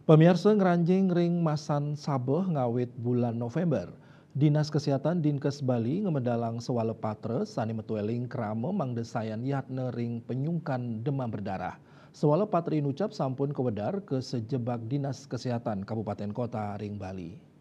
Pemirsa ngranjing ring masan sabeh ngawit bulan November. Dinas Kesehatan Dinkes Bali ngemedalang sewale patre sani metueling krame mangdesayan yatne ring penyungkan demam berdarah. Sewale patre inucap sampun kewedar ke sejebak Dinas Kesehatan Kabupaten Kota ring Bali.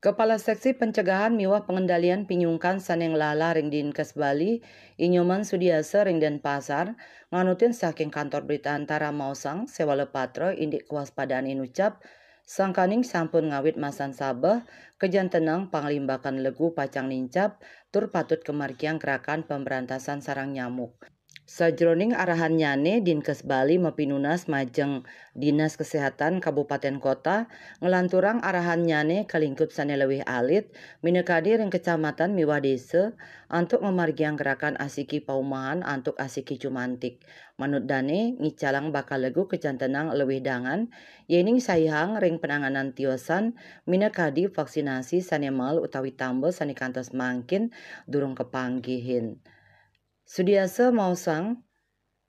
Kepala Seksi Pencegahan miwah Pengendalian Pinyungkan Saneng Lala ring Dinkes Bali, Inyoman Sudiasa ring Denpasar, nganutin saking kantor berita antara Mausang, sewale patro indik kewaspadaan inucap, sangkaning sampun ngawit masan sabeh, kejan tenang panglimbakan legu pacang nincap, tur patut kemarkiang gerakan pemberantasan sarang nyamuk. Sajroning arahan nyane Dinkes Bali Mapinunas Majeng Dinas Kesehatan Kabupaten Kota ngelanturang arahan nyane kalingkup sane lewih alit minekadi ring kecamatan miwah desa untuk memargiang gerakan asiki paumahan untuk asiki cumantik. Manut dane ngicalang bakal legu kejantenang lewih dangan yening sayhang ring penanganan tiosan minekadi vaksinasi sane mal utawi tambel sane kantos mangkin durung kepanggihin. Sudiasa Mausang,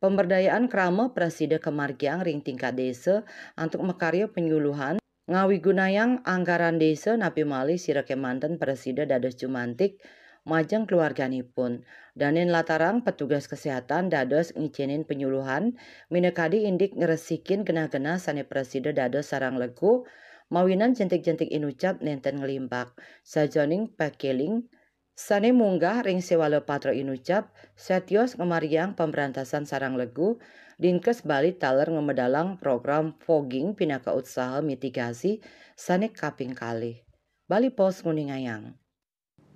pemberdayaan krama presida kemargiang ring tingkat desa untuk mekarya penyuluhan ngawi gunayang anggaran desa napi malih sira kemanten presida dados cumantik majeng keluarganipun. Danin latarang petugas kesehatan dados ngicenin penyuluhan minekadi indik ngeresikin gena-gena sane presida dados sarang legu mawinan jentik-jentik inucap nenten ngelimbak sajoning pakeling sane munggah ring sewale patro inucap setios ngemariang pemberantasan sarang legu Dinkes Bali taler ngemedalang program fogging pinaka usaha mitigasi sane kaping kalih. Bali Pos Nguningayang.